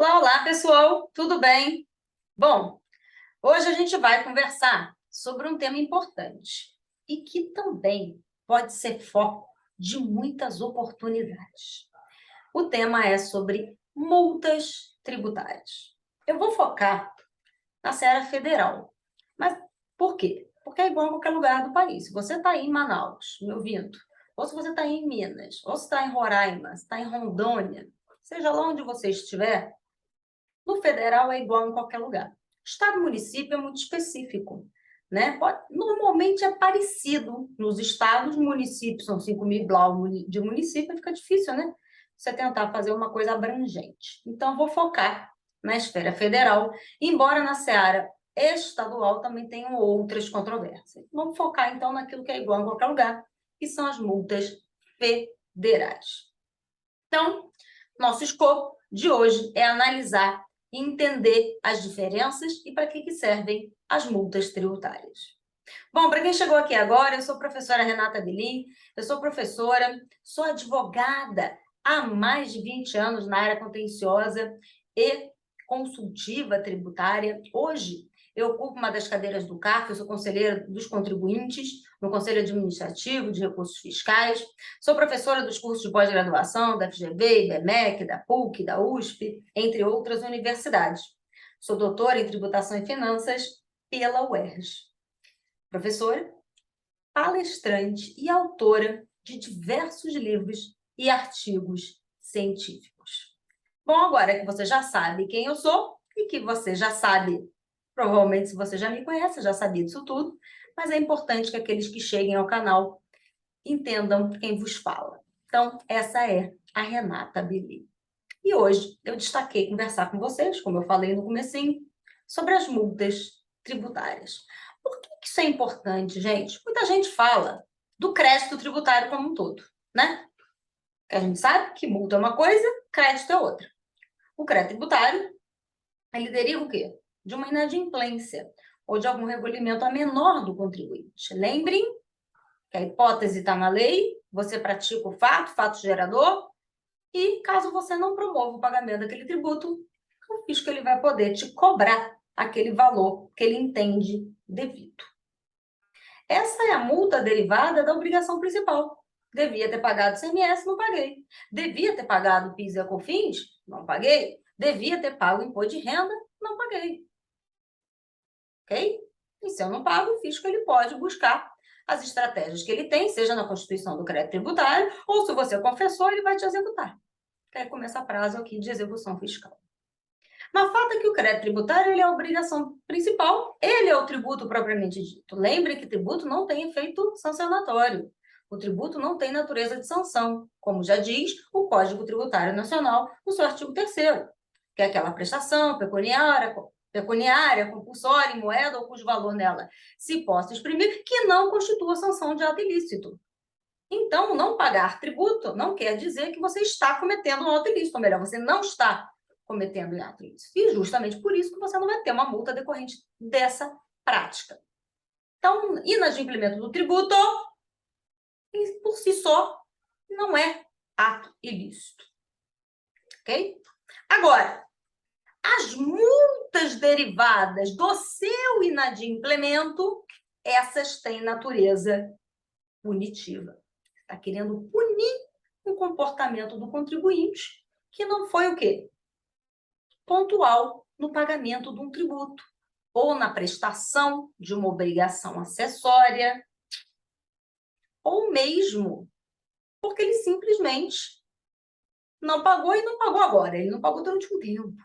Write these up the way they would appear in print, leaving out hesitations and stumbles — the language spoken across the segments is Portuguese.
Olá, olá, pessoal, tudo bem? Bom, hoje a gente vai conversar sobre um tema importante e que também pode ser foco de muitas oportunidades. O tema é sobre multas tributárias. Eu vou focar na seara federal, mas por quê? Porque é igual em qualquer lugar do país. Se você está aí em Manaus, me ouvindo, ou se você está em Minas, ou se está em Roraima, se está em Rondônia, seja lá onde você estiver, no federal é igual em qualquer lugar. Estado e município é muito específico, né? Normalmente é parecido nos estados, municípios são 5.000 blau de município, fica difícil, né? Você tentar fazer uma coisa abrangente. Então, vou focar na esfera federal, embora na seara estadual também tenham outras controvérsias. Vamos focar, então, naquilo que é igual em qualquer lugar, que são as multas federais. Então, nosso escopo de hoje é analisar e entender as diferenças e para que servem as multas tributárias. Bom, para quem chegou aqui agora, eu sou a professora Renata Belin, eu sou professora, sou advogada há mais de 20 anos na área contenciosa e consultiva tributária. Hoje, eu ocupo uma das cadeiras do CARF, eu sou conselheira dos contribuintes no Conselho Administrativo de Recursos Fiscais, sou professora dos cursos de pós-graduação da FGV, IBMEC, da PUC, da USP, entre outras universidades. Sou doutora em Tributação e Finanças pela UERJ. Professora, palestrante e autora de diversos livros e artigos científicos. Bom, agora que você já sabe quem eu sou e que você já sabe, provavelmente se você já me conhece, já sabia disso tudo, mas é importante que aqueles que cheguem ao canal entendam quem vos fala. Então, essa é a Renata Belin. E hoje eu destaquei conversar com vocês, como eu falei no comecinho, sobre as multas tributárias. Por que isso é importante, gente? Muita gente fala do crédito tributário como um todo, né? Porque a gente sabe que multa é uma coisa, crédito é outra. O crédito tributário, ele deriva o quê? De uma inadimplência ou de algum recolhimento a menor do contribuinte. Lembrem que a hipótese está na lei, você pratica o fato gerador, e caso você não promova o pagamento daquele tributo, o fisco ele vai poder te cobrar aquele valor que ele entende devido. Essa é a multa derivada da obrigação principal. Devia ter pagado ICMS, não paguei. Devia ter pagado PIS e COFINS, não paguei. Devia ter pago imposto de renda, não paguei. Ok? E se eu não pago, o fisco ele pode buscar as estratégias que ele tem, seja na constituição do crédito tributário, ou se você confessou, ele vai te executar. Que aí começa prazo aqui de execução fiscal. Mas o fato é que o crédito tributário ele é a obrigação principal, ele é o tributo propriamente dito. Lembre que tributo não tem efeito sancionatório. O tributo não tem natureza de sanção, como já diz o Código Tributário Nacional, no seu artigo 3º, que é aquela prestação pecuniária, compulsória, em moeda ou cujo valor nela se possa exprimir, que não constitua sanção de ato ilícito. Então, não pagar tributo não quer dizer que você está cometendo um ato ilícito, ou melhor, você não está cometendo um ato ilícito. E justamente por isso que você não vai ter uma multa decorrente dessa prática. Então, inadimplemento do tributo, por si só, não é ato ilícito. Ok? Agora, as multas derivadas do seu inadimplemento, essas têm natureza punitiva. Está querendo punir o comportamento do contribuinte, que não foi o quê? Pontual no pagamento de um tributo, ou na prestação de uma obrigação acessória, ou mesmo porque ele simplesmente não pagou e não pagou agora, ele não pagou durante um tempo.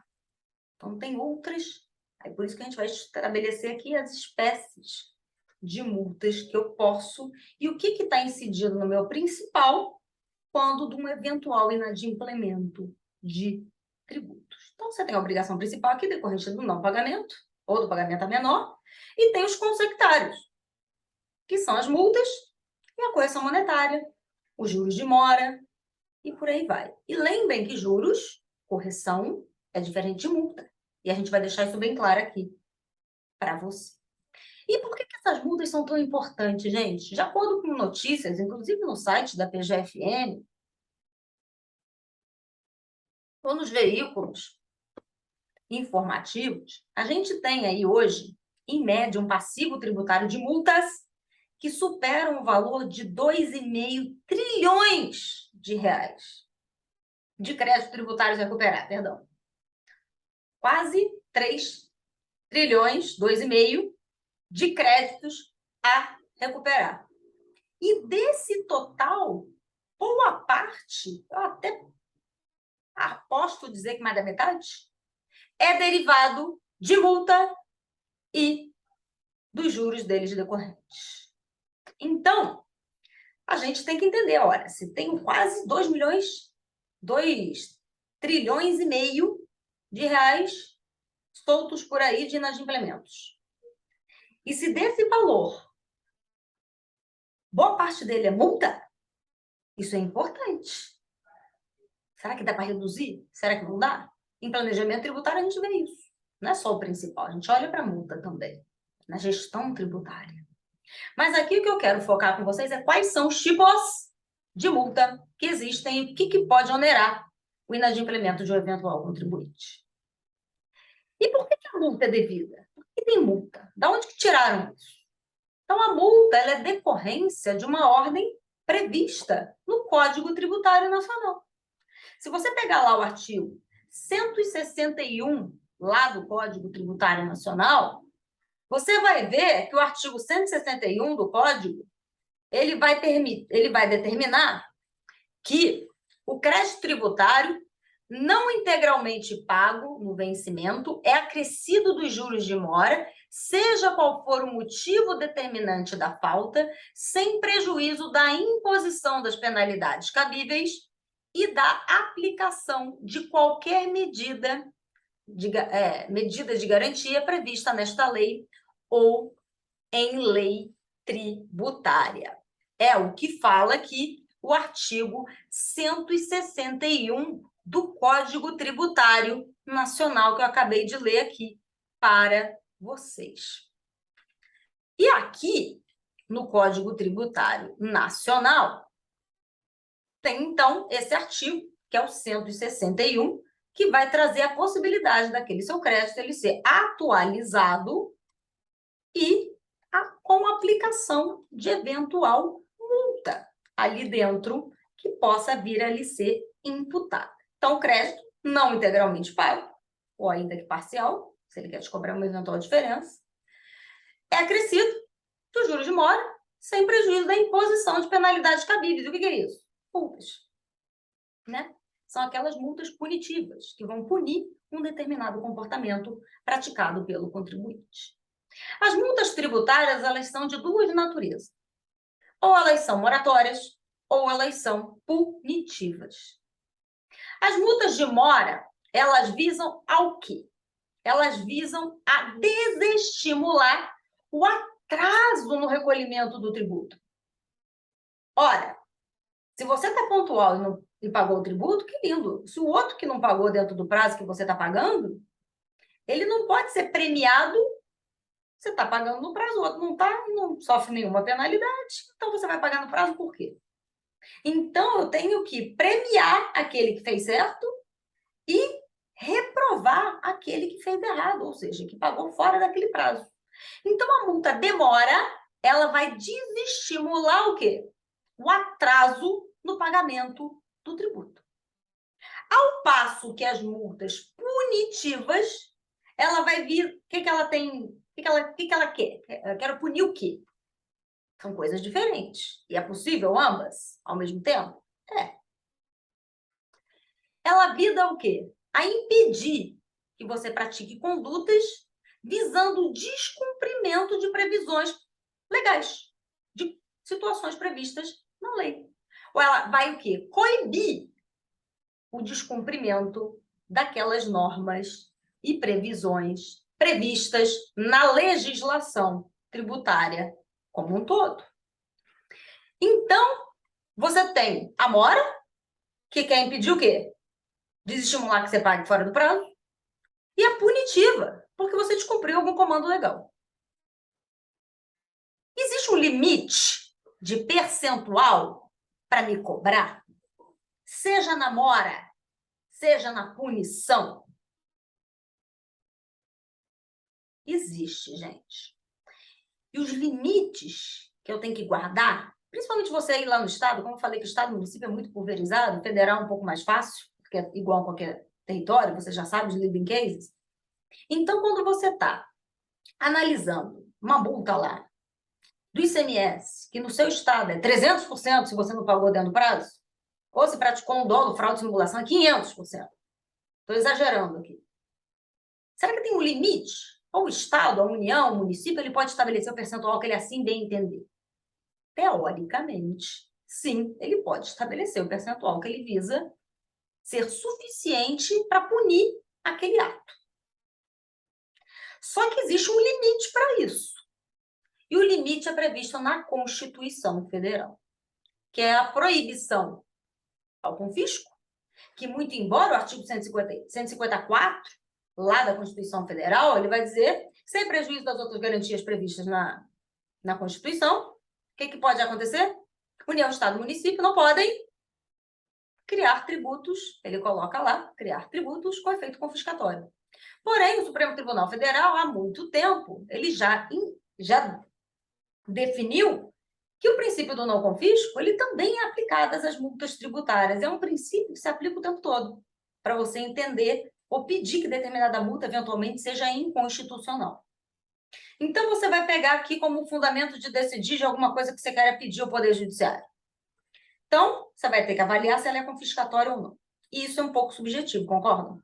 Então, tem outras. Aí por isso que a gente vai estabelecer aqui as espécies de multas que eu posso e o que está incidindo no meu principal quando de um eventual inadimplemento de tributos. Então, você tem a obrigação principal aqui decorrente do não pagamento ou do pagamento a menor e tem os consectários, que são as multas e a correção monetária, os juros de mora e por aí vai. E lembrem que juros, correção, é diferente de multa. E a gente vai deixar isso bem claro aqui para você. E por que essas multas são tão importantes, gente? De acordo com notícias, inclusive no site da PGFN, ou nos veículos, informativos, a gente tem aí hoje, em média, um passivo tributário de multas que superam o valor de 2,5 trilhões de reais. De créditos tributários recuperar, perdão. Quase 3 trilhões, 2,5, de créditos a recuperar. E desse total, boa parte, eu até aposto dizer que mais da metade, é derivado de multa e dos juros deles decorrentes. Então, a gente tem que entender, olha, se tem quase 2 trilhões e meio de reais soltos por aí de inadimplementos. E se desse valor, boa parte dele é multa, isso é importante. Será que dá para reduzir? Será que não dá? Em planejamento tributário a gente vê isso. Não é só o principal, a gente olha para a multa também, na gestão tributária. Mas aqui o que eu quero focar com vocês é quais são os tipos de multa que existem e o que pode onerar o inadimplemento de um eventual contribuinte. E por que a multa é devida? Por que tem multa? Da onde que tiraram isso? Então, a multa ela é decorrência de uma ordem prevista no Código Tributário Nacional. Se você pegar lá o artigo 161, lá do Código Tributário Nacional, você vai ver que o artigo 161 do Código, ele vai determinar que o crédito tributário não integralmente pago no vencimento é acrescido dos juros de mora, seja qual for o motivo determinante da falta, sem prejuízo da imposição das penalidades cabíveis e da aplicação de qualquer medida de garantia prevista nesta lei ou em lei tributária. É o que fala aqui o artigo 161 do Código Tributário Nacional, que eu acabei de ler aqui para vocês. E aqui, no Código Tributário Nacional, tem, então, esse artigo, que é o 161, que vai trazer a possibilidade daquele seu crédito ele ser atualizado e com aplicação de eventual multa ali dentro que possa vir a lhe ser imputada. Então, crédito não integralmente pago, ou ainda que parcial, se ele quer te cobrar uma eventual diferença, é acrescido dos juros de mora, sem prejuízo da imposição de penalidades cabíveis. O que é isso? Multas. Né? São aquelas multas punitivas, que vão punir um determinado comportamento praticado pelo contribuinte. As multas tributárias, elas são de duas naturezas. Ou elas são moratórias, ou elas são punitivas. As multas de mora, elas visam ao quê? Elas visam a desestimular o atraso no recolhimento do tributo. Ora, se você está pontual e pagou o tributo, que lindo. Se o outro que não pagou dentro do prazo que você está pagando, ele não pode ser premiado. Você está pagando no prazo, o outro não está, não sofre nenhuma penalidade, então você vai pagar no prazo por quê? Então, eu tenho que premiar aquele que fez certo e reprovar aquele que fez errado, ou seja, que pagou fora daquele prazo. Então, a multa demora, ela vai desestimular o quê? O atraso no pagamento do tributo. Ao passo que as multas punitivas, ela vai vir, o que ela tem, o que ela quer? Eu quero punir o quê? São coisas diferentes. E é possível ambas ao mesmo tempo? É. Ela visa o quê? A impedir que você pratique condutas visando o descumprimento de previsões legais, de situações previstas na lei. Ou ela vai o quê? Coibir o descumprimento daquelas normas e previsões previstas na legislação tributária como um todo. Então, você tem a mora, que quer impedir o quê? Desestimular que você pague fora do prazo, e a punitiva, porque você descumpriu algum comando legal. Existe um limite de percentual para me cobrar? Seja na mora, seja na punição? existe, gente. E os limites que eu tenho que guardar, principalmente você aí lá no Estado, como eu falei que o Estado e o município é muito pulverizado, o federal é um pouco mais fácil, porque é igual a qualquer território, você já sabe os living cases. Então, quando você está analisando uma multa lá do ICMS, que no seu estado é 300% se você não pagou dentro do prazo, ou se praticou um dolo, fraude, simulação, é 500%. Estou exagerando aqui. Será que tem um limite? Ou o Estado, a União, o município, ele pode estabelecer o percentual que ele assim bem entender? Teoricamente, sim, ele pode estabelecer o percentual que ele visa ser suficiente para punir aquele ato. Só que existe um limite para isso. E o limite é previsto na Constituição Federal, que é a proibição ao confisco, que muito embora o artigo 154, lá da Constituição Federal, ele vai dizer, sem prejuízo das outras garantias previstas na Constituição, o que pode acontecer? União, Estado e município não podem criar tributos, ele coloca lá, criar tributos com efeito confiscatório. Porém, o Supremo Tribunal Federal, há muito tempo, ele já definiu que o princípio do não confisco, ele também é aplicado às multas tributárias. É um princípio que se aplica o tempo todo, para você entender ou pedir que determinada multa, eventualmente, seja inconstitucional. Então, você vai pegar aqui como fundamento de decidir de alguma coisa que você queira pedir ao Poder Judiciário. Então, você vai ter que avaliar se ela é confiscatória ou não. E isso é um pouco subjetivo, concordam?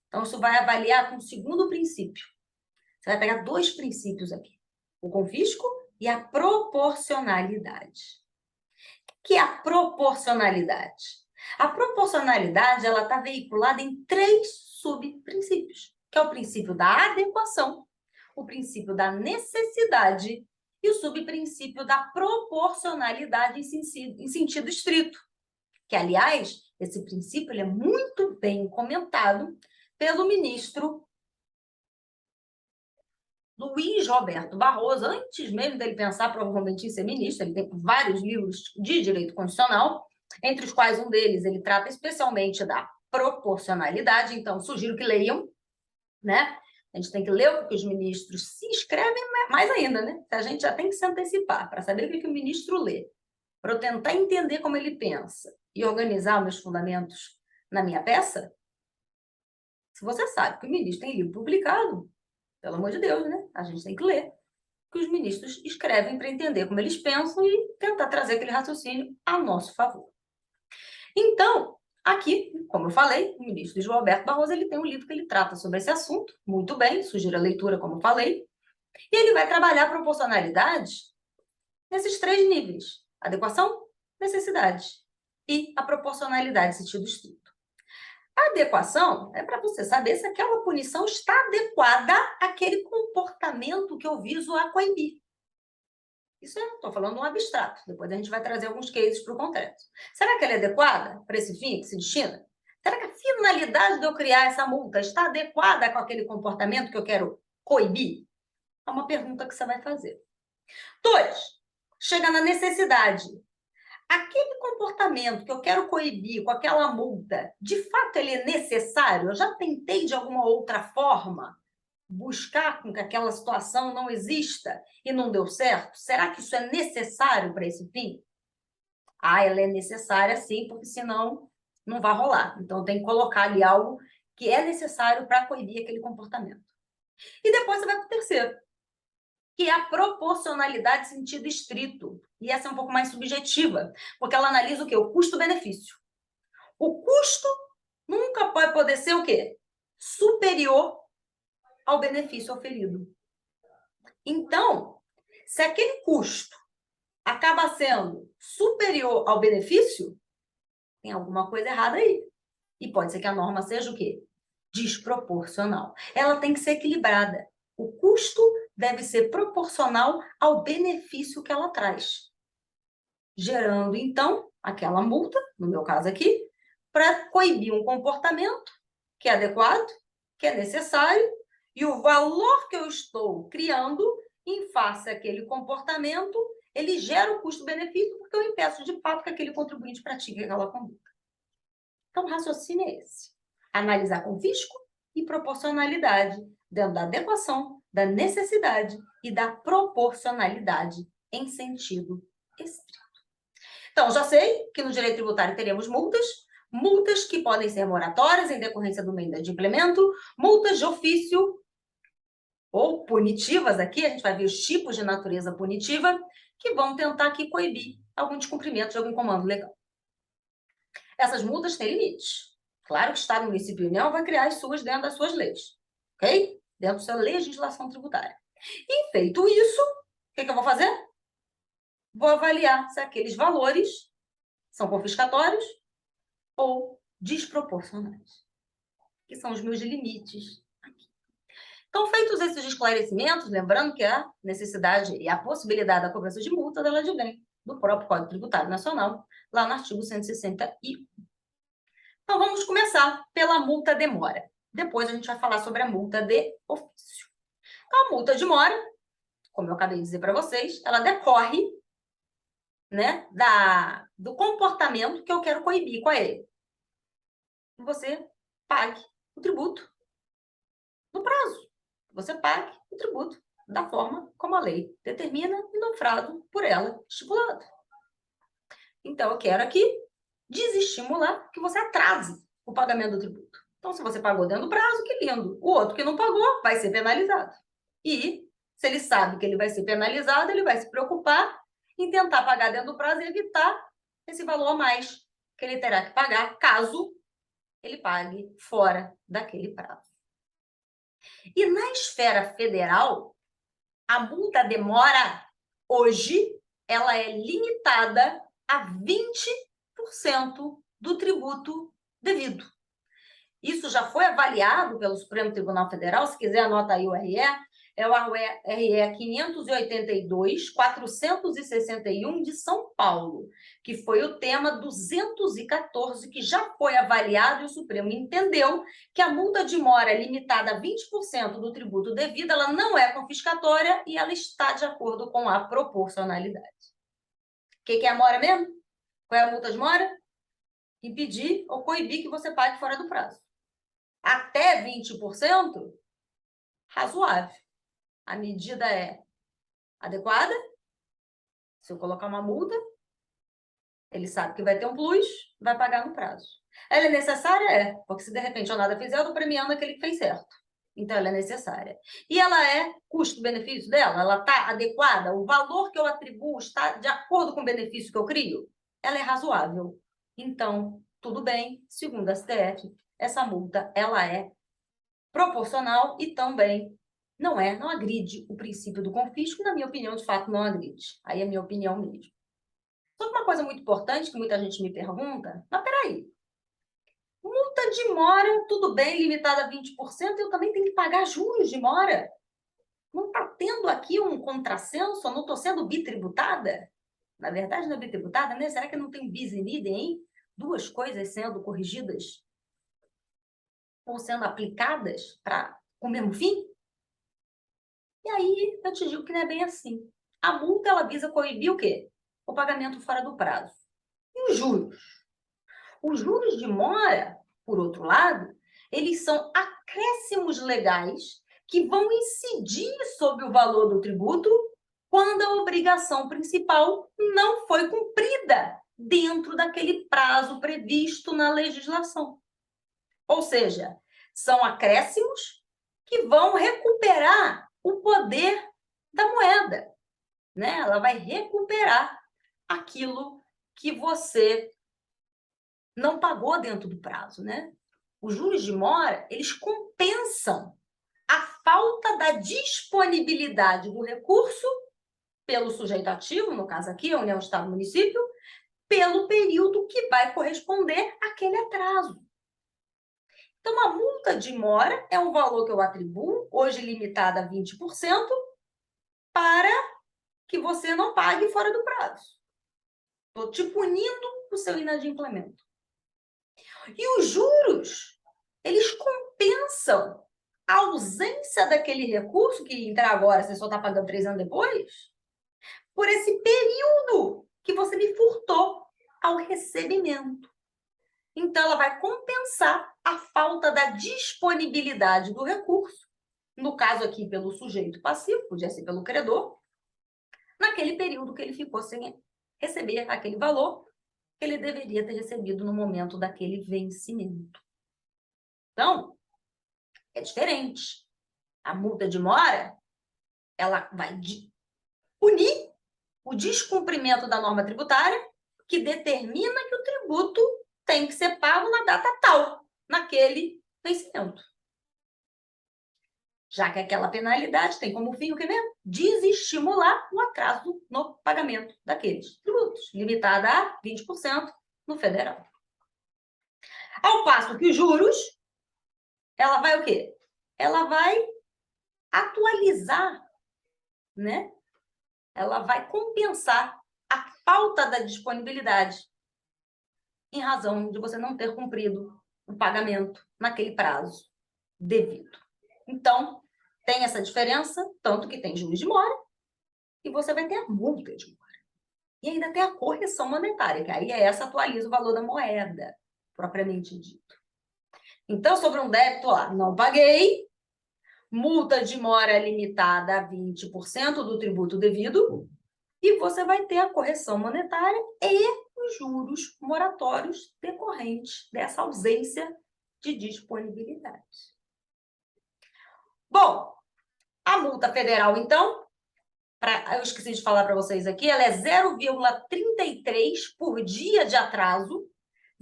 Então, isso vai avaliar com o segundo princípio. Você vai pegar dois princípios aqui. O confisco e a proporcionalidade. O que é a proporcionalidade? A proporcionalidade ela está veiculada em 3 subprincípios, que é o princípio da adequação, o princípio da necessidade e o subprincípio da proporcionalidade em sentido estrito. Que, aliás, esse princípio ele é muito bem comentado pelo ministro Luiz Roberto Barroso, antes mesmo dele pensar provavelmente em ser ministro. Ele tem vários livros de direito constitucional, entre os quais um deles ele trata especialmente da proporcionalidade, então sugiro que leiam, né? A gente tem que ler o que os ministros se escrevem, mais ainda, né? A gente já tem que se antecipar para saber o que o ministro lê, para eu tentar entender como ele pensa e organizar meus fundamentos na minha peça. Se você sabe que o ministro tem livro publicado, pelo amor de Deus, né? A gente tem que ler o que os ministros escrevem para entender como eles pensam e tentar trazer aquele raciocínio a nosso favor. Então, aqui, como eu falei, o ministro Luiz Roberto Barroso ele tem um livro que ele trata sobre esse assunto, muito bem, sugiro a leitura, como eu falei, e ele vai trabalhar a proporcionalidade nesses 3 níveis: adequação, necessidade e a proporcionalidade em sentido estrito. A adequação é para você saber se aquela punição está adequada àquele comportamento que eu viso a coibir. Isso eu estou falando um abstrato. Depois a gente vai trazer alguns cases para o concreto. Será que ela é adequada para esse fim que se destina? Será que a finalidade de eu criar essa multa está adequada com aquele comportamento que eu quero coibir? É uma pergunta que você vai fazer. 2, chega na necessidade. Aquele comportamento que eu quero coibir com aquela multa, de fato ele é necessário? Eu já tentei de alguma outra forma buscar com que aquela situação não exista e não deu certo? Será que isso é necessário para esse fim? Ela é necessária sim, porque senão não vai rolar. Então tem que colocar ali algo que é necessário para coibir aquele comportamento. E depois você vai para o terceiro, que é a proporcionalidade em sentido estrito. E essa é um pouco mais subjetiva, porque ela analisa o quê? O custo-benefício. O custo nunca pode poder ser o quê? Superior ao benefício oferido. Então, se aquele custo acaba sendo superior ao benefício, tem alguma coisa errada aí. E pode ser que a norma seja o quê? Desproporcional. Ela tem que ser equilibrada. O custo deve ser proporcional ao benefício que ela traz, gerando, então, aquela multa, no meu caso aqui, para coibir um comportamento que é adequado, que é necessário, e o valor que eu estou criando em face àquele comportamento, ele gera o custo-benefício, porque eu impeço de fato que aquele contribuinte pratique aquela conduta. Então, o raciocínio é esse: analisar confisco e proporcionalidade dentro da adequação, da necessidade e da proporcionalidade em sentido estrito. Então, já sei que no direito tributário teremos multas que podem ser moratórias em decorrência do meio de implemento, multas de ofício ou punitivas aqui, a gente vai ver os tipos de natureza punitiva, que vão tentar aqui coibir algum descumprimento de algum comando legal. Essas multas têm limites. Claro que o Estado, município e União vai criar as suas dentro das suas leis, ok? Dentro da sua legislação tributária. E feito isso, o que eu vou fazer? Vou avaliar se aqueles valores são confiscatórios ou desproporcionais, que são os meus limites aqui. Então, feitos esses esclarecimentos, lembrando que a necessidade e a possibilidade da cobrança de multa, ela advém do próprio Código Tributário Nacional, lá no artigo 161. Então, vamos começar pela multa de mora. Depois a gente vai falar sobre a multa de ofício. Então, a multa de mora, como eu acabei de dizer para vocês, ela decorre, né, do comportamento que eu quero coibir com ele. Você pague o tributo no prazo. Você pague o tributo da forma como a lei determina e no prazo por ela estipulado. Então, eu quero aqui desestimular que você atrase o pagamento do tributo. Então, se você pagou dentro do prazo, que lindo. O outro que não pagou vai ser penalizado. E, se ele sabe que ele vai ser penalizado, ele vai se preocupar em tentar pagar dentro do prazo e evitar esse valor a mais que ele terá que pagar, caso ele pague fora daquele prazo. E na esfera federal, a multa de mora, hoje, ela é limitada a 20% do tributo devido. Isso já foi avaliado pelo Supremo Tribunal Federal, se quiser anota aí o RE, é o RE 582-461 de São Paulo, que foi o tema 214, que já foi avaliado e o Supremo entendeu que a multa de mora limitada a 20% do tributo devido, ela não é confiscatória e ela está de acordo com a proporcionalidade. O que é a mora mesmo? Qual é a multa de mora? Impedir ou coibir que você pague fora do prazo. Até 20%, razoável. A medida é adequada. Se eu colocar uma multa, ele sabe que vai ter um plus, vai pagar no prazo. Ela é necessária? É, porque se de repente eu nada fizer, eu estou premiando aquele que fez certo. Então, ela é necessária. E ela é custo-benefício dela? Ela está adequada? O valor que eu atribuo está de acordo com o benefício que eu crio? Ela é razoável. Então, tudo bem, segundo a STF, essa multa ela é proporcional e também não agride o princípio do confisco, na minha opinião, de fato, não agride. Aí é a minha opinião mesmo. Só que uma coisa muito importante que muita gente me pergunta, mas peraí, multa de mora, tudo bem, limitada a 20%, eu também tenho que pagar juros de mora? Não está tendo aqui um contrassenso? Eu não estou sendo bitributada? Na verdade, não é bitributada, né? Será que não tem bis in idem, hein? Duas coisas sendo corrigidas ou sendo aplicadas com o mesmo fim? E aí, eu te digo que não é bem assim. A multa, ela visa coibir o quê? O pagamento fora do prazo. E os juros? Os juros de mora, por outro lado, eles são acréscimos legais que vão incidir sobre o valor do tributo quando a obrigação principal não foi cumprida dentro daquele prazo previsto na legislação. Ou seja, são acréscimos que vão recuperar o poder da moeda, né? Ela vai recuperar aquilo que você não pagou dentro do prazo, né? Os juros de mora, eles compensam a falta da disponibilidade do recurso pelo sujeito ativo, no caso aqui, a União, Estado, Município, pelo período que vai corresponder àquele atraso. Então, a multa de mora é um valor que eu atribuo, hoje limitado a 20%, para que você não pague fora do prazo. Estou te punindo o seu inadimplemento. E os juros, eles compensam a ausência daquele recurso, que entrar agora, você só está pagando 3 anos depois, por esse período que você me furtou ao recebimento. Então, ela vai compensar a falta da disponibilidade do recurso no caso aqui pelo sujeito passivo, podia ser pelo credor, naquele período que ele ficou sem receber aquele valor que ele deveria ter recebido no momento daquele vencimento. Então, é diferente. A multa de mora, ela vai punir o descumprimento da norma tributária que determina que o tributo tem que ser pago na data tal, naquele vencimento. Já que aquela penalidade tem como fim o que mesmo? Desestimular o atraso no pagamento daqueles tributos, limitada a 20% no federal. Ao passo que os juros, ela vai o quê? Ela vai atualizar, né? Ela vai compensar a falta da disponibilidade em razão de você não ter cumprido o pagamento naquele prazo devido. Então, tem essa diferença, tanto que tem juros de mora e você vai ter a multa de mora. E ainda tem a correção monetária, que aí essa atualiza o valor da moeda, propriamente dito. Então, sobre um débito lá, não paguei, multa de mora limitada a 20% do tributo devido, e você vai ter a correção monetária e os juros moratórios decorrentes dessa ausência de disponibilidade. Bom, a multa federal, então, eu esqueci de falar para vocês aqui, ela é 0,33 por dia de atraso,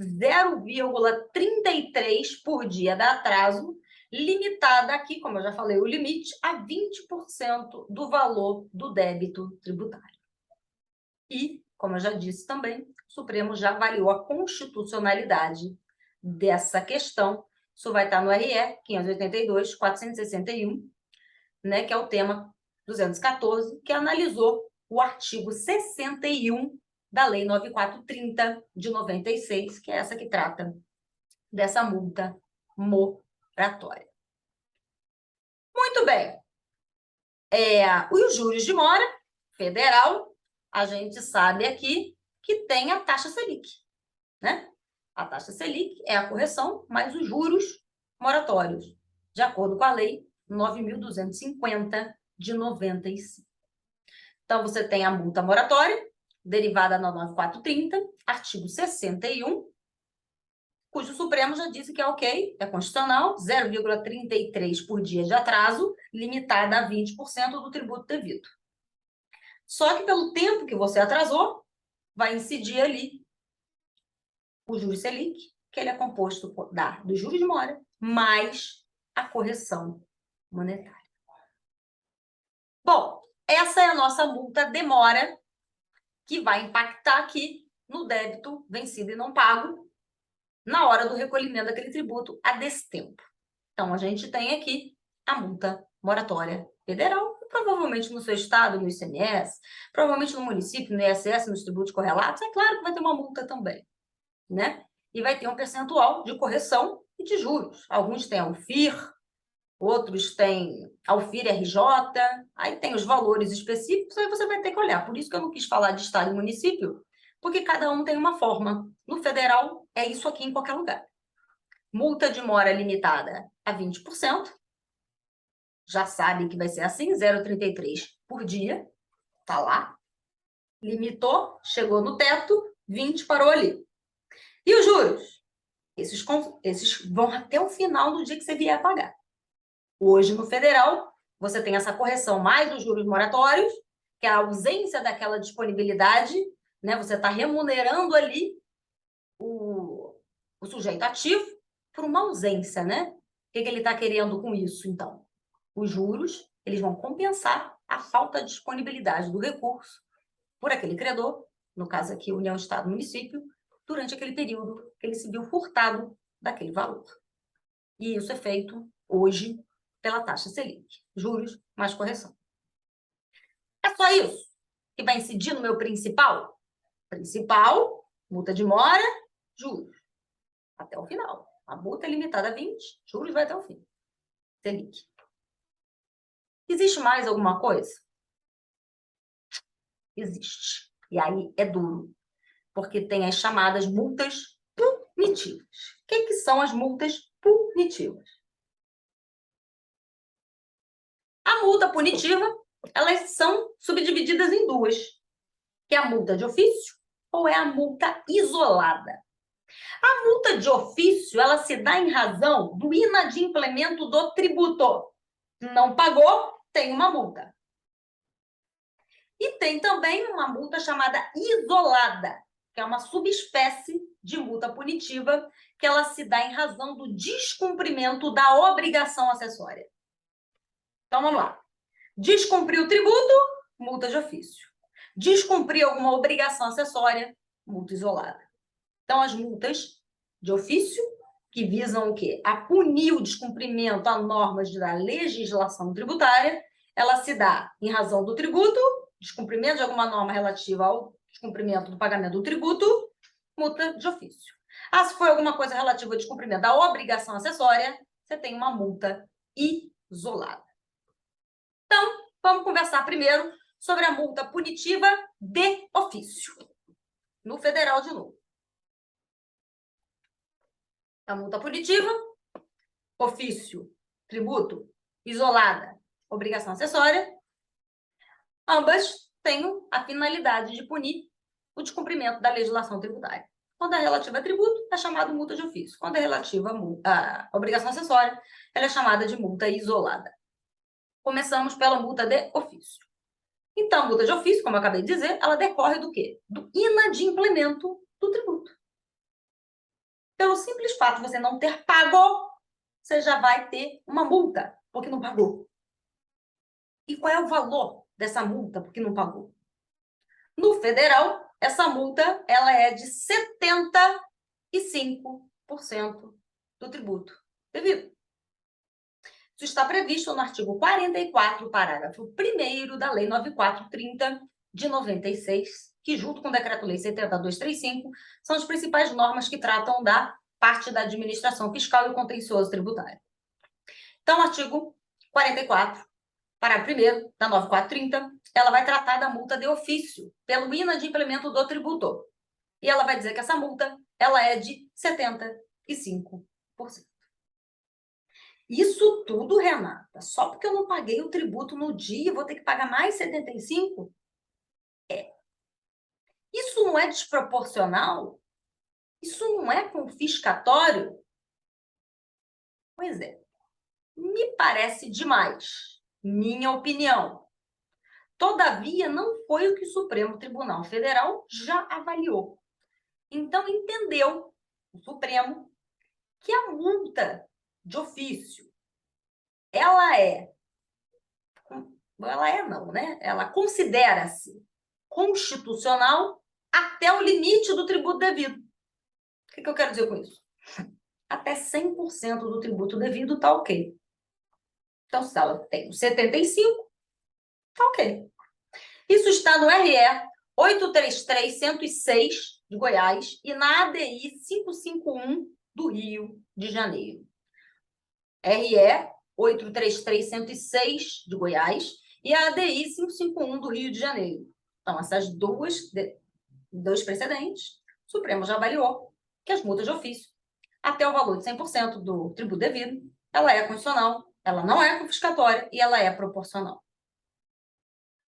0,33 por dia de atraso, limitada aqui, como eu já falei, o limite a 20% do valor do débito tributário. E, como eu já disse também, o Supremo já avaliou a constitucionalidade dessa questão. Isso vai estar no RE 582-461, né, que é o tema 214, que analisou o artigo 61 da Lei 9430 de 96, que é essa que trata dessa multa moratória. Muito bem. Os juros de mora federal, a gente sabe aqui que tem a taxa Selic, né? A taxa Selic é a correção mais os juros moratórios, de acordo com a Lei 9.250 de 95. Então, você tem a multa moratória, derivada da 9430, artigo 61, cujo Supremo já disse que é ok, é constitucional, 0,33 por dia de atraso, limitada a 20% do tributo devido. Só que pelo tempo que você atrasou, vai incidir ali o juros Selic, que ele é composto dos juros de mora, mais a correção monetária. Bom, essa é a nossa multa de mora, que vai impactar aqui no débito vencido e não pago, na hora do recolhimento daquele tributo a destempo. Então, a gente tem aqui a multa moratória federal, provavelmente no seu estado, no ICMS, provavelmente no município, no ISS, nos tributos correlatos, é claro que vai ter uma multa também, né? E vai ter um percentual de correção e de juros. Alguns têm a UFIR, outros têm a UFIR RJ, aí tem os valores específicos, aí você vai ter que olhar. Por isso que eu não quis falar de estado e município, porque cada um tem uma forma. No federal, é isso aqui em qualquer lugar. Multa de mora limitada a 20%, já sabe que vai ser assim, 0,33 por dia, tá lá. Limitou, chegou no teto, 20 parou ali. E os juros? Esses vão até o final do dia que você vier a pagar. Hoje, no federal, você tem essa correção mais os juros moratórios, que é a ausência daquela disponibilidade, né? Você está remunerando ali o sujeito ativo por uma ausência, né? O que ele está querendo com isso, então? Os juros, eles vão compensar a falta de disponibilidade do recurso por aquele credor, no caso aqui, União, Estado, Município, durante aquele período que ele se viu furtado daquele valor. E isso é feito hoje pela taxa Selic, juros mais correção. É só isso que vai incidir no meu principal? Principal, multa de mora, juros. Até o final. A multa é limitada a 20, juros vai até o fim. Selic. Existe mais alguma coisa? Existe. E aí é duro, porque tem as chamadas multas punitivas. O que são as multas punitivas? A multa punitiva, elas são subdivididas em duas, que é a multa de ofício ou é a multa isolada. A multa de ofício, ela se dá em razão do inadimplemento do tributo. Não pagou, tem uma multa. E tem também uma multa chamada isolada, que é uma subespécie de multa punitiva, que ela se dá em razão do descumprimento da obrigação acessória. Então, vamos lá. Descumprir o tributo, multa de ofício. Descumprir alguma obrigação acessória, multa isolada. Então, as multas de ofício, que visam o quê? A punir o descumprimento a normas da legislação tributária, ela se dá em razão do tributo, descumprimento de alguma norma relativa ao descumprimento do pagamento do tributo, multa de ofício. Se for alguma coisa relativa ao descumprimento da obrigação acessória, você tem uma multa isolada. Então, vamos conversar primeiro sobre a multa punitiva de ofício, no federal de novo. A multa punitiva, ofício, tributo, isolada, obrigação acessória, ambas têm a finalidade de punir o descumprimento da legislação tributária. Quando é relativa a tributo, é chamada multa de ofício. Quando é relativa a obrigação acessória, ela é chamada de multa isolada. Começamos pela multa de ofício. Então, a multa de ofício, como eu acabei de dizer, ela decorre do quê? Do inadimplemento do tributo. Pelo simples fato de você não ter pago, você já vai ter uma multa, porque não pagou. E qual é o valor dessa multa porque não pagou? No federal, essa multa ela é de 75% do tributo devido. Isso está previsto no artigo 44, parágrafo 1º da Lei 9430 de 96, que junto com o Decreto-Lei 70235 são as principais normas que tratam da parte da administração fiscal e o contencioso tributário. Então, o artigo 44, parágrafo 1º da 9430, ela vai tratar da multa de ofício pelo inadimplemento do tributo. E ela vai dizer que essa multa ela é de 75%. Isso tudo, Renata, só porque eu não paguei o tributo no dia, vou ter que pagar mais 75%? Isso não é desproporcional? Isso não é confiscatório? Pois é, me parece demais, minha opinião. Todavia, não foi o que o Supremo Tribunal Federal já avaliou. Então, entendeu o Supremo que a multa de ofício, ela não, né? Ela considera-se constitucional até o limite do tributo devido. O que eu quero dizer com isso? Até 100% do tributo devido está ok. Então, se ela tem 75%, está ok. Isso está no RE 833.106 de Goiás e na ADI 551 do Rio de Janeiro. RE 833.106 de Goiás e a ADI 551 do Rio de Janeiro. Então, essas dois precedentes, o Supremo já avaliou que as multas de ofício, até o valor de 100% do tributo devido, ela é constitucional, ela não é confiscatória e ela é proporcional.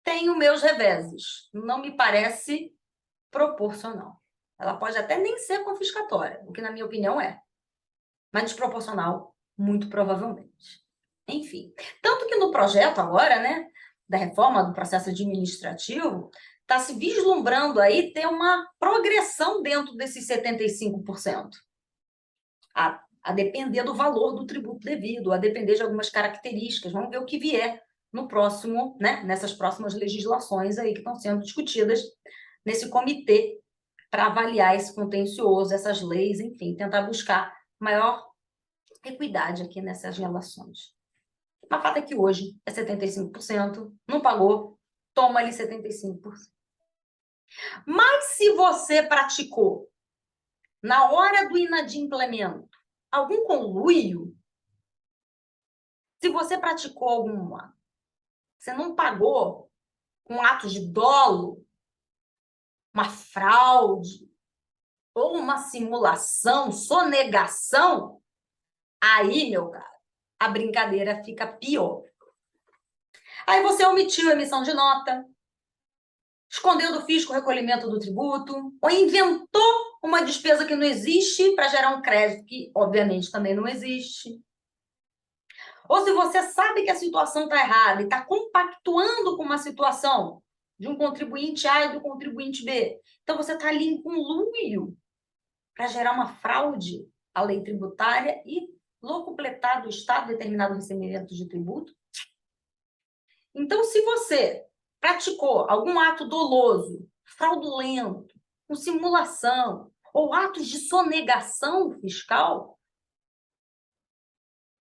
Tenho meus reveses, não me parece proporcional. Ela pode até nem ser confiscatória, o que na minha opinião é, mas desproporcional, muito provavelmente. Enfim, tanto que no projeto agora, né, da reforma do processo administrativo, está se vislumbrando aí ter uma progressão dentro desses 75%. A depender do valor do tributo devido, a depender de algumas características. Vamos ver o que vier no próximo, né, nessas próximas legislações aí que estão sendo discutidas nesse comitê para avaliar esse contencioso, essas leis, enfim, tentar buscar maior equidade aqui nessas relações. Mas o fato é que hoje é 75%, não pagou, toma ali 75%. Mas se você praticou, na hora do inadimplemento, algum conluio, se você praticou alguma, você não pagou um ato de dolo, uma fraude, ou uma simulação, sonegação, aí, meu caro, a brincadeira fica pior. Aí você omitiu a emissão de nota, escondeu do fisco o recolhimento do tributo, ou inventou uma despesa que não existe para gerar um crédito que, obviamente, também não existe. Ou se você sabe que a situação está errada e está compactuando com uma situação de um contribuinte A e do contribuinte B, então você está ali em conluio para gerar uma fraude à lei tributária e locupletar do Estado determinado recebimento de tributo. Então, se você praticou algum ato doloso, fraudulento, com simulação, ou atos de sonegação fiscal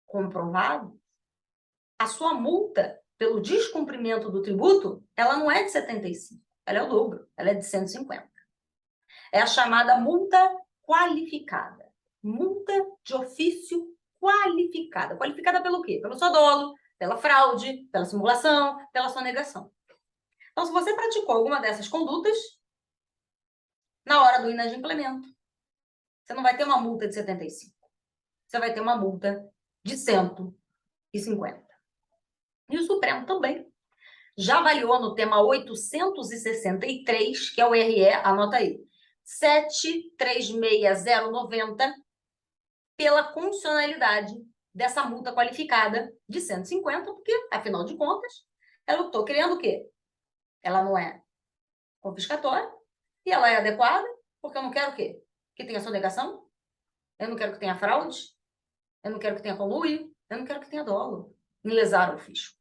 comprovado, a sua multa pelo descumprimento do tributo, ela não é de 75, ela é o dobro, ela é de 150. É a chamada multa qualificada. Multa de ofício qualificada. Qualificada pelo quê? Pelo seu dolo, pela fraude, pela simulação, pela sonegação. Então, se você praticou alguma dessas condutas, na hora do inadimplemento, você não vai ter uma multa de 75. Você vai ter uma multa de 150. E o Supremo também já avaliou no tema 863, que é o RE, anota aí, 736090, pela constitucionalidade dessa multa qualificada de 150, porque, afinal de contas, eu estou criando o quê? Ela não é confiscatória e ela é adequada, porque eu não quero o quê? Que tenha sonegação, eu não quero que tenha fraude, eu não quero que tenha conluio, eu não quero que tenha dolo em lesar o fisco.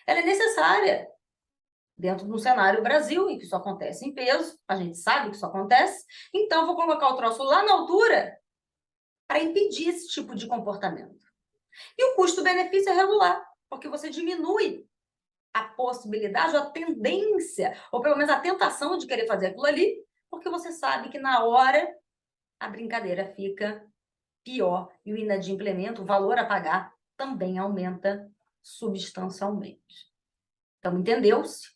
Ela é necessária dentro do cenário Brasil, em que isso acontece em peso, a gente sabe que isso acontece, então vou colocar o troço lá na altura para impedir esse tipo de comportamento. E o custo-benefício é regular, porque você diminui a possibilidade, a tendência, ou pelo menos a tentação de querer fazer aquilo ali, porque você sabe que na hora a brincadeira fica pior e o inadimplemento, o valor a pagar, também aumenta substancialmente. Então, entendeu-se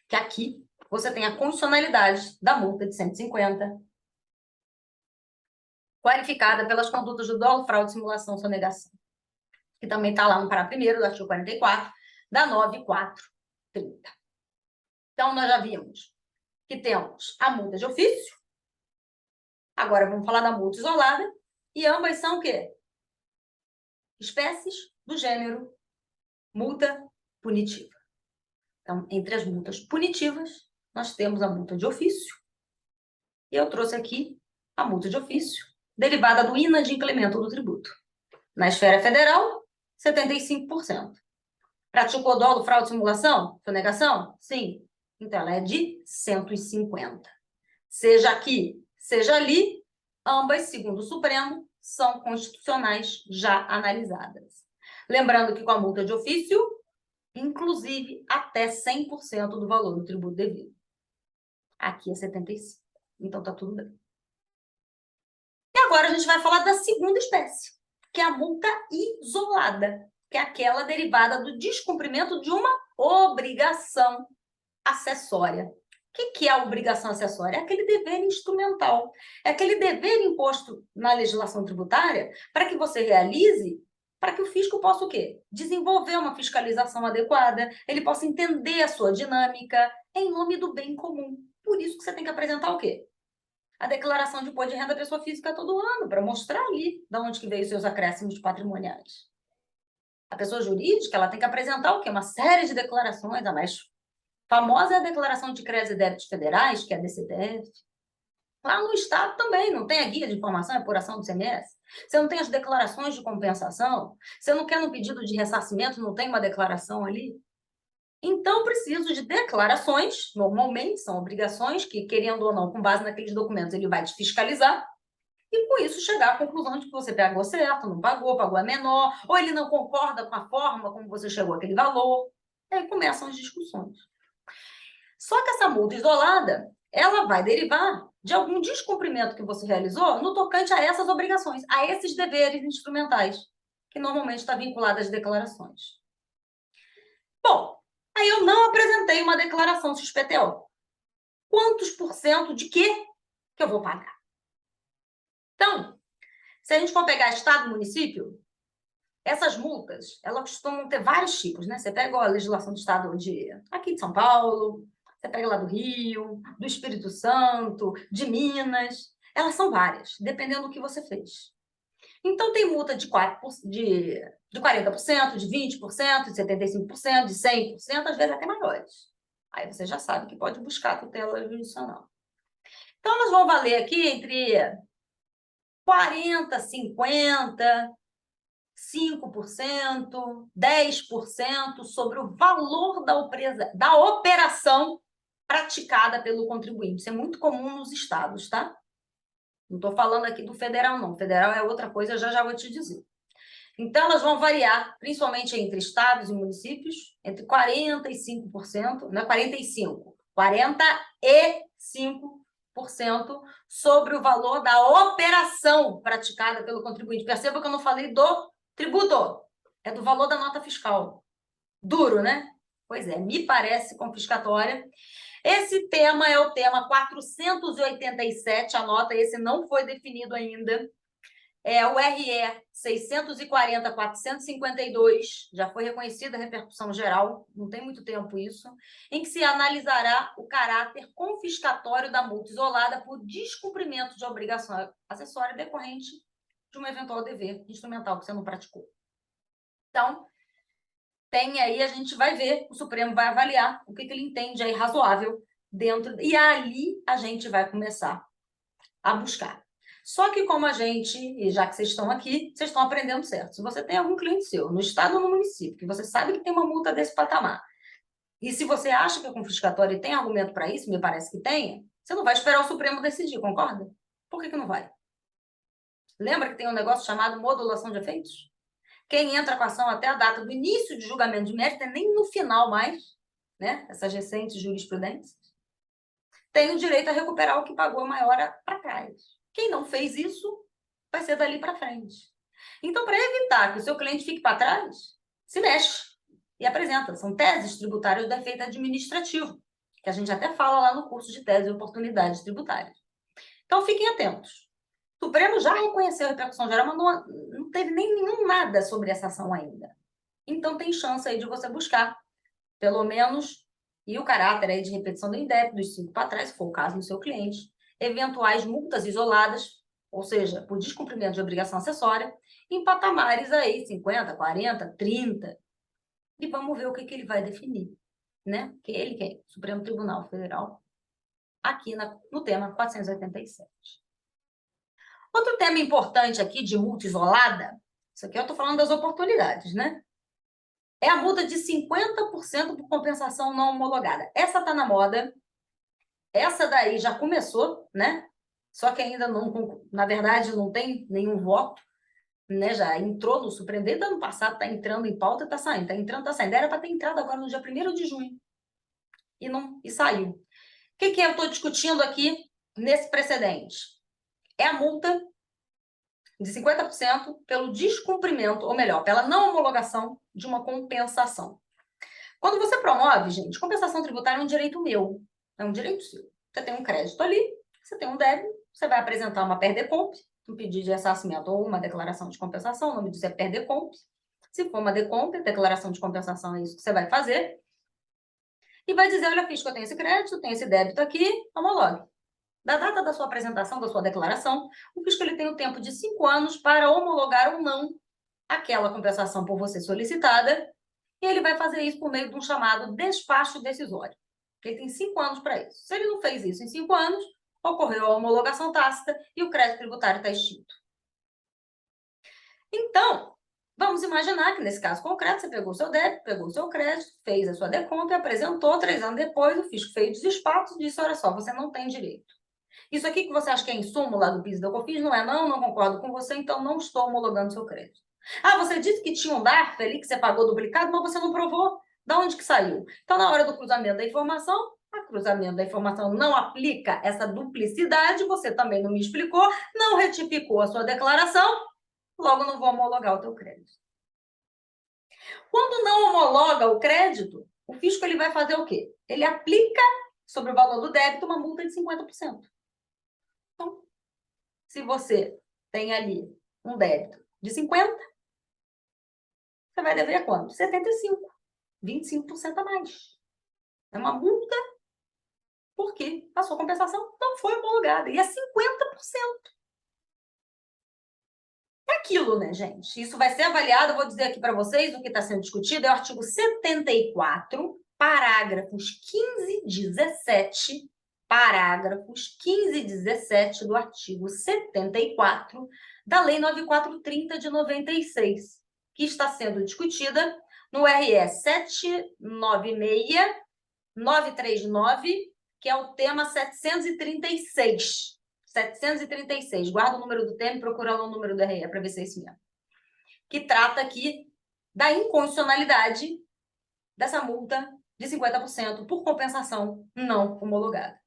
que aqui você tem a condicionalidade da multa de 150, qualificada pelas condutas do dolo, fraude, simulação, sonegação, que também está lá no parágrafo 1º do artigo 44, da 9430. Então, nós já vimos que temos a multa de ofício, agora vamos falar da multa isolada, e ambas são o quê? Espécies do gênero multa punitiva. Então, entre as multas punitivas, nós temos a multa de ofício, e eu trouxe aqui a multa de ofício, derivada do inadimplemento do tributo. Na esfera federal, 75%. Praticou dolo, fraude, simulação, sonegação? Sim. Então, ela é de 150. Seja aqui, seja ali, ambas, segundo o Supremo, são constitucionais já analisadas. Lembrando que com a multa de ofício, inclusive até 100% do valor do tributo devido. Aqui é 75%. Então, tá tudo bem. E agora a gente vai falar da segunda espécie, que é a multa isolada, que é aquela derivada do descumprimento de uma obrigação acessória. O que é a obrigação acessória? É aquele dever instrumental. É aquele dever imposto na legislação tributária para que você realize, para que o fisco possa o quê? Desenvolver uma fiscalização adequada, ele possa entender a sua dinâmica em nome do bem comum. Por isso que você tem que apresentar o quê? A declaração de imposto de renda da pessoa física todo ano, para mostrar ali de onde que veio os seus acréscimos patrimoniais. A pessoa jurídica, ela tem que apresentar o quê? Uma série de declarações, a mais famosa é a declaração de créditos e débitos federais, que é a DCDF. Lá no Estado também, não tem a guia de informação e apuração do CMS. Você não tem as declarações de compensação. Você não quer no pedido de ressarcimento, não tem uma declaração ali. Então, preciso de declarações, normalmente são obrigações que, querendo ou não, com base naqueles documentos, ele vai te fiscalizar, e com isso chegar à conclusão de que você pagou certo, não pagou, pagou a menor, ou ele não concorda com a forma como você chegou àquele valor. Aí começam as discussões. Só que essa multa isolada, ela vai derivar de algum descumprimento que você realizou no tocante a essas obrigações, a esses deveres instrumentais, que normalmente está vinculado às declarações. Bom, aí eu não apresentei uma declaração XPTO. Quantos por cento de quê que eu vou pagar? Então, se a gente for pegar estado e município, Essas multas, elas costumam ter vários tipos, né? Você pega a legislação do estado aqui de São Paulo, você pega lá do Rio, do Espírito Santo, de Minas, elas são várias, dependendo do que você fez. Então, tem multa de 40%, de 20%, de 75%, de 100%, às vezes até maiores. Aí você já sabe que pode buscar a tutela jurisdicional. Então, elas vão valer aqui entre 40%, 50%, 5%, 10% sobre o valor da operação praticada pelo contribuinte. Isso é muito comum nos estados, tá? Não estou falando aqui do federal, não. O federal é outra coisa, já vou te dizer. Então, elas vão variar, principalmente entre estados e municípios, entre 45%, não é 45%, 45% sobre o valor da operação praticada pelo contribuinte. Perceba que eu não falei do tributo, é do valor da nota fiscal. Duro, né? Pois é, me parece confiscatória. Esse tema é o tema 487, anota, esse não foi definido ainda. É o RE 640-452, já foi reconhecida a repercussão geral, não tem muito tempo isso, em que se analisará o caráter confiscatório da multa isolada por descumprimento de obrigação acessória decorrente de um eventual dever instrumental que você não praticou. Então, tem aí, a gente vai ver, o Supremo vai avaliar o que ele entende aí razoável dentro, e ali a gente vai começar a buscar. Só que como a gente, e já que vocês estão aqui, vocês estão aprendendo certo. Se você tem algum cliente seu, no estado ou no município, que você sabe que tem uma multa desse patamar, e se você acha que é confiscatório e tem argumento para isso, me parece que tenha, você não vai esperar o Supremo decidir, concorda? Por que não vai? Lembra que tem um negócio chamado modulação de efeitos? Quem entra com a ação até a data do início de julgamento de mérito, nem no final mais, né? Essas recentes jurisprudências, tem o direito a recuperar o que pagou maior para trás. Quem não fez isso, vai ser dali para frente. Então, para evitar que o seu cliente fique para trás, se mexe e apresenta. São teses tributárias do efeito administrativo, que a gente até fala lá no curso de tese e oportunidades tributárias. Então, fiquem atentos. O Supremo já reconheceu a repercussão geral, mas não teve nem nenhum nada sobre essa ação ainda. Então, tem chance aí de você buscar, pelo menos, e o caráter aí de repetição do indébito, dos 5 para trás, se for o caso do seu cliente, eventuais multas isoladas, ou seja, por descumprimento de obrigação acessória, em patamares aí 50, 40, 30. E vamos ver o que ele vai definir, né? Que ele quer, Supremo Tribunal Federal, aqui no tema 487. Outro tema importante aqui de multa isolada, isso aqui eu estou falando das oportunidades, né? É a multa de 50% por compensação não homologada. Essa está na moda. Essa daí já começou, né? Só que ainda não, na verdade, não tem nenhum voto, né? Já entrou no Supremo desde o ano passado, está entrando em pauta e está saindo, está entrando, está saindo. Era para ter entrado agora no dia 1º de junho. E saiu. O que eu estou discutindo aqui nesse precedente? É a multa de 50% pelo descumprimento, ou melhor, pela não homologação de uma compensação. Quando você promove, gente, compensação tributária é um direito meu, é um direito seu. Você tem um crédito ali, você tem um débito, você vai apresentar uma PER-DECOMP, um pedido de ressarcimento ou uma declaração de compensação, o nome disso é PER-DECOMP. Se for uma DECOMP, declaração de compensação é isso que você vai fazer. E vai dizer, olha, fisco, eu tenho esse crédito, tenho esse débito aqui, homologue. Da data da sua apresentação, da sua declaração, o fisco ele tem o tempo de 5 anos para homologar ou não aquela compensação por você solicitada, e ele vai fazer isso por meio de um chamado despacho decisório. Ele tem 5 anos para isso. Se ele não fez isso em 5 anos, ocorreu a homologação tácita e o crédito tributário está extinto. Então, vamos imaginar que, nesse caso concreto, você pegou o seu débito, pegou o seu crédito, fez a sua deconta e apresentou. 3 anos depois, o fisco fez o despacho e disse, olha só, você não tem direito. Isso aqui que você acha que é insumo lá do PIS e da COFINS, não é não concordo com você, então não estou homologando seu crédito. Ah, você disse que tinha um DARF ali que você pagou duplicado, mas você não provou. Da onde que saiu? Então, na hora do cruzamento da informação, a cruzamento da informação não aplica essa duplicidade, você também não me explicou, não retificou a sua declaração, logo não vou homologar o teu crédito. Quando não homologa o crédito, o fisco ele vai fazer o quê? Ele aplica sobre o valor do débito uma multa de 50%. Então, se você tem ali um débito de 50, você vai dever quanto? 75, 25% a mais. É uma multa porque a sua compensação não foi homologada, e é 50%. É aquilo, né, gente? Isso vai ser avaliado, eu vou dizer aqui para vocês, o que está sendo discutido é o artigo 74, parágrafos 15 e 17, parágrafos 15 e 17 do artigo 74 da Lei 9430 de 96, que está sendo discutida no RE 796-939, que é o tema 736. 736, guarda o número do tema e procura lá o número do RE para ver se é isso mesmo. Que trata aqui da incondicionalidade dessa multa de 50% por compensação não homologada.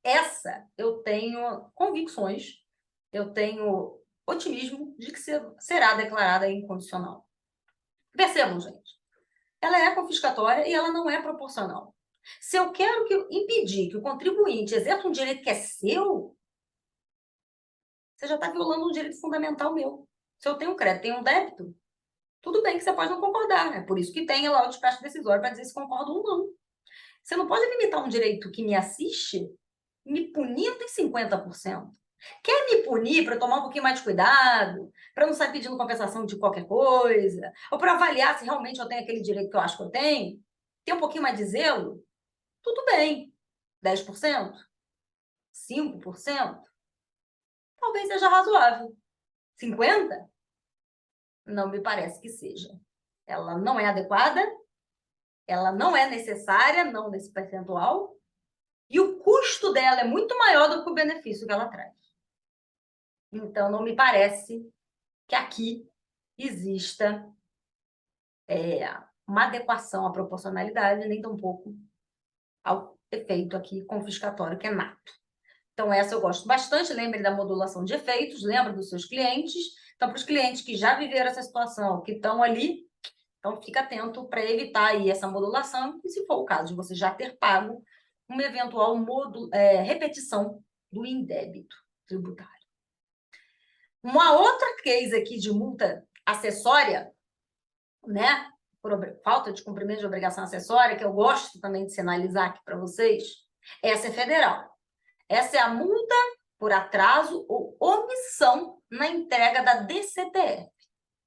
Essa eu tenho convicções, eu tenho otimismo de que será declarada incondicional. Percebam, gente, ela é confiscatória e ela não é proporcional. Se eu quero impedir que o contribuinte exerça um direito que é seu, você já está violando um direito fundamental meu. Se eu tenho um crédito, tenho um débito, tudo bem que você pode não concordar. É por isso que tem lá o despacho decisório para dizer se concorda ou não. Você não pode limitar um direito que me assiste me punindo em 50%. Quer me punir para eu tomar um pouquinho mais de cuidado, para não sair pedindo compensação de qualquer coisa, ou para avaliar se realmente eu tenho aquele direito que eu acho que eu tenho, ter um pouquinho mais de zelo? Tudo bem. 10%? 5%? Talvez seja razoável. 50%? Não me parece que seja. Ela não é adequada, ela não é necessária, não nesse percentual, e o custo dela é muito maior do que o benefício que ela traz. Então, não me parece que aqui exista uma adequação à proporcionalidade, nem tampouco ao efeito aqui confiscatório, que é nato. Então, essa eu gosto bastante. Lembre da modulação de efeitos, lembra dos seus clientes. Então, para os clientes que já viveram essa situação, que estão ali, então fica atento para evitar aí essa modulação, e se for o caso de você já ter pago uma eventual repetição do indébito tributário. Uma outra case aqui de multa acessória, né, por falta de cumprimento de obrigação acessória, que eu gosto também de sinalizar aqui para vocês, essa é federal. Essa é a multa por atraso ou omissão na entrega da DCTF,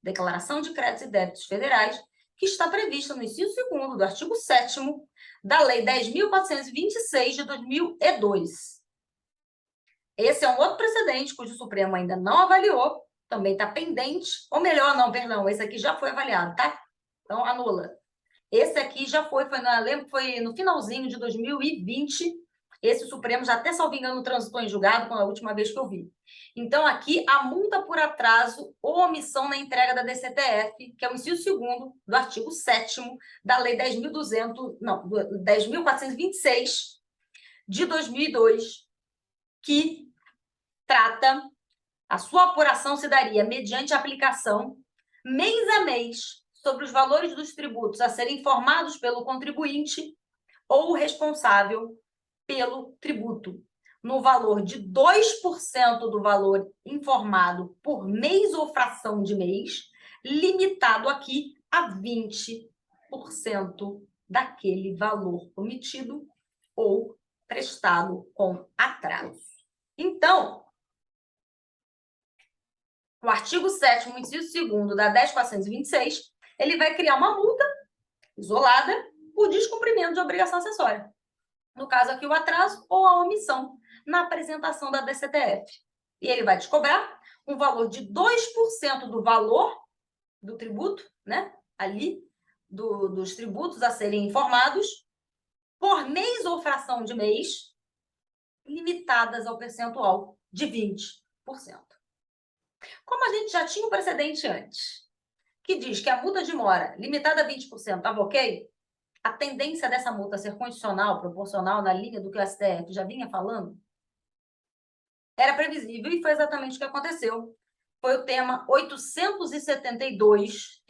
Declaração de Créditos e Débitos Federais, que está prevista no inciso 2º do artigo 7º da Lei 10.426 de 2002. Esse é um outro precedente cujo Supremo ainda não avaliou, também está pendente, ou melhor, não, perdão, esse aqui já foi avaliado, tá? Então, anula. Esse aqui já lembro que foi no finalzinho de 2020, esse Supremo já até, salvo engano, transitou em julgado com a última vez que eu vi. Então, aqui, a multa por atraso ou omissão na entrega da DCTF, que é o inciso 2º do artigo 7º da Lei 10.426 de 2002, que trata, a sua apuração se daria mediante aplicação, mês a mês, sobre os valores dos tributos a serem informados pelo contribuinte ou responsável pelo tributo, no valor de 2% do valor informado por mês ou fração de mês, limitado aqui a 20% daquele valor omitido ou prestado com atraso. Então, o artigo 7º, inciso 2º da 10.426, ele vai criar uma multa isolada por descumprimento de obrigação acessória. No caso aqui, o atraso ou a omissão na apresentação da DCTF. E ele vai te cobrar um valor de 2% do valor do tributo, né? Ali, dos tributos a serem informados, por mês ou fração de mês, limitadas ao percentual de 20%. Como a gente já tinha um precedente antes, que diz que a multa de mora limitada a 20% estava ok, a tendência dessa multa ser condicional, proporcional, na linha do que o STF já vinha falando, era previsível e foi exatamente o que aconteceu. Foi o tema 872,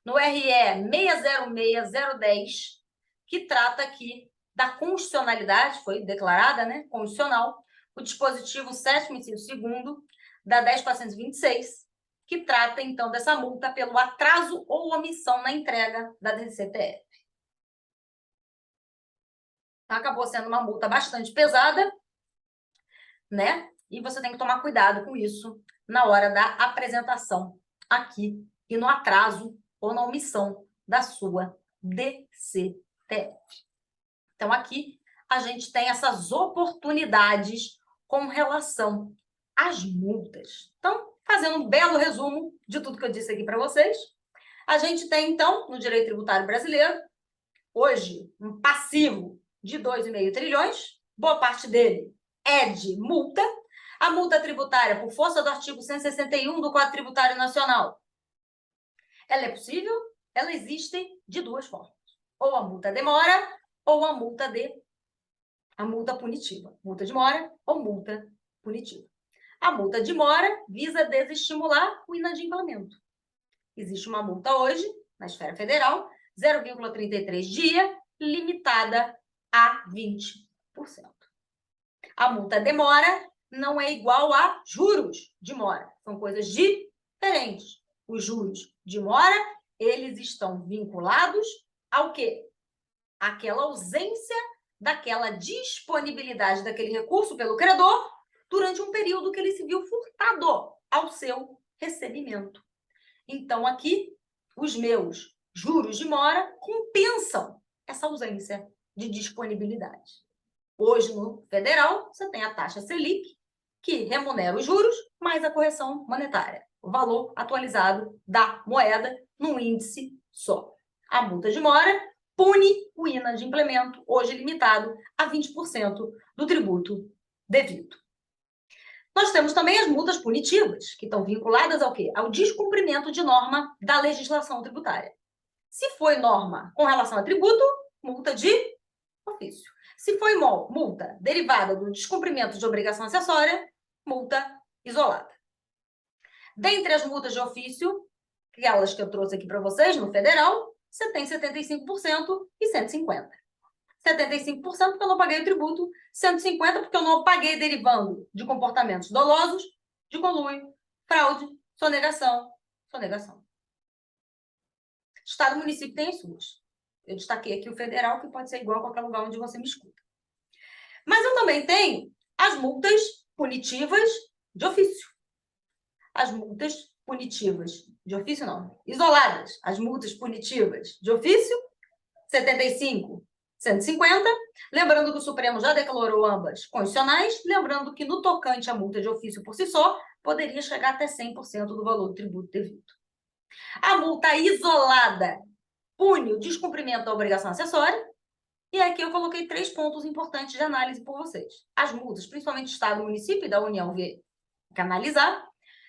no RE 606010, que trata aqui da constitucionalidade, foi declarada, né, constitucional, o dispositivo 7º, inciso 2º, da 10.426, que trata, então, dessa multa pelo atraso ou omissão na entrega da DCTF. Acabou sendo uma multa bastante pesada, né? E você tem que tomar cuidado com isso na hora da apresentação aqui e no atraso ou na omissão da sua DCTF. Então, aqui a gente tem essas oportunidades com relação às multas. Então, fazendo um belo resumo de tudo que eu disse aqui para vocês, a gente tem, então, no direito tributário brasileiro, hoje, um passivo de 2,5 trilhões, boa parte dele é de multa. A multa tributária, por força do artigo 161 do Código Tributário Nacional, ela é possível? Ela existe de duas formas. Ou a multa demora, ou a multa punitiva. Multa de mora ou multa punitiva. A multa de mora visa desestimular o inadimplemento. Existe uma multa hoje, na esfera federal, 0,33 dia, limitada a 20%. A multa demora não é igual a juros de mora. São coisas diferentes. Os juros de mora, eles estão vinculados ao quê? Aquela ausência daquela disponibilidade daquele recurso pelo credor durante um período que ele se viu furtado ao seu recebimento. Então, aqui, os meus juros de mora compensam essa ausência de disponibilidade. Hoje, no federal, você tem a taxa Selic, que remunera os juros mais a correção monetária, o valor atualizado da moeda num índice só. A multa de mora pune o inadimplemento, hoje limitado a 20% do tributo devido. Nós temos também as multas punitivas, que estão vinculadas ao quê? Ao descumprimento de norma da legislação tributária. Se foi norma com relação a tributo, multa de ofício. Se foi multa derivada do descumprimento de obrigação acessória, multa isolada. Dentre as multas de ofício, aquelas que eu trouxe aqui para vocês, no federal, você tem 75% e 150%. 75% porque eu não paguei o tributo, 150% porque eu não paguei derivando de comportamentos dolosos, de conluio, fraude, sonegação. Estado e município tem as suas. Eu destaquei aqui o federal, que pode ser igual a qualquer lugar onde você me escuta. Mas eu também tenho as multas punitivas de ofício. As multas punitivas de ofício, não, isoladas. As multas punitivas de ofício, 75%, 150%. Lembrando que o Supremo já declarou ambas constitucionais. Lembrando que, no tocante à multa de ofício por si só, poderia chegar até 100% do valor do tributo devido. A multa isolada pune o descumprimento da obrigação acessória. E aqui eu coloquei 3 pontos importantes de análise por vocês. As multas, principalmente Estado, município e da União, que analisar,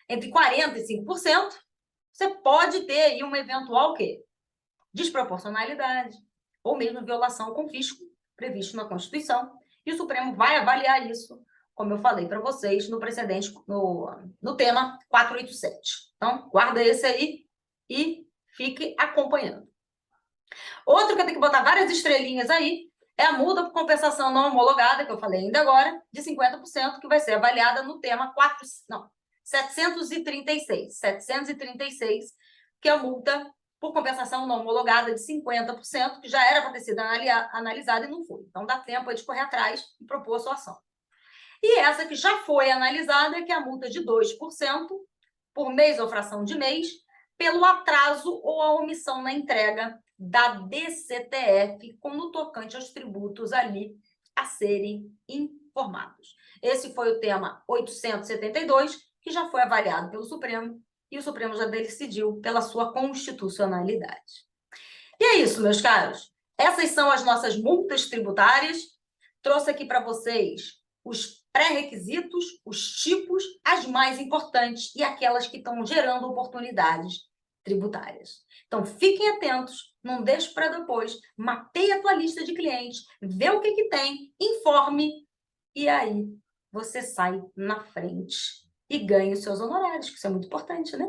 entre 40% e 5%, você pode ter aí uma eventual quê? Desproporcionalidade, ou mesmo violação ao confisco previsto na Constituição. E o Supremo vai avaliar isso, como eu falei para vocês no precedente, no tema 487. Então, guarda esse aí e fique acompanhando. Outro que eu tenho que botar várias estrelinhas aí é a multa por compensação não homologada, que eu falei ainda agora, de 50%, que vai ser avaliada no tema 736, que é a multa por compensação não homologada de 50%, que já era para ter sido analisada e não foi. Então, dá tempo aí de correr atrás e propor a sua ação. E essa que já foi analisada, que é a multa de 2% por mês ou fração de mês, pelo atraso ou a omissão na entrega da DCTF, no tocante aos tributos ali a serem informados. Esse foi o tema 872, que já foi avaliado pelo Supremo, e o Supremo já decidiu pela sua constitucionalidade. E é isso, meus caros. Essas são as nossas multas tributárias. Trouxe aqui para vocês os pré-requisitos, os tipos, as mais importantes e aquelas que estão gerando oportunidades tributárias. Então, fiquem atentos, não deixe para depois, mapeie a tua lista de clientes, vê o que tem, informe, e aí você sai na frente e ganha os seus honorários, que isso é muito importante, né?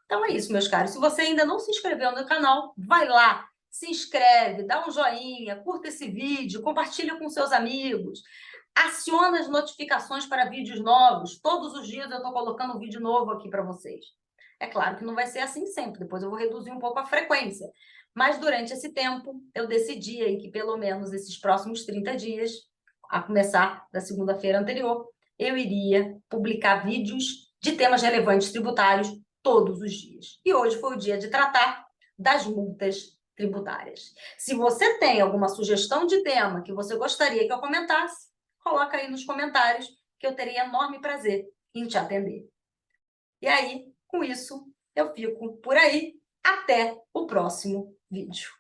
Então é isso, meus caros. Se você ainda não se inscreveu no canal, vai lá, se inscreve, dá um joinha, curta esse vídeo, compartilha com seus amigos, aciona as notificações para vídeos novos. Todos os dias eu estou colocando um vídeo novo aqui para vocês. É claro que não vai ser assim sempre, depois eu vou reduzir um pouco a frequência. Mas durante esse tempo, eu decidi aí que pelo menos esses próximos 30 dias, a começar da segunda-feira anterior, eu iria publicar vídeos de temas relevantes tributários todos os dias. E hoje foi o dia de tratar das multas tributárias. Se você tem alguma sugestão de tema que você gostaria que eu comentasse, coloca aí nos comentários que eu teria enorme prazer em te atender. E aí, com isso, eu fico por aí. Até o próximo vídeo.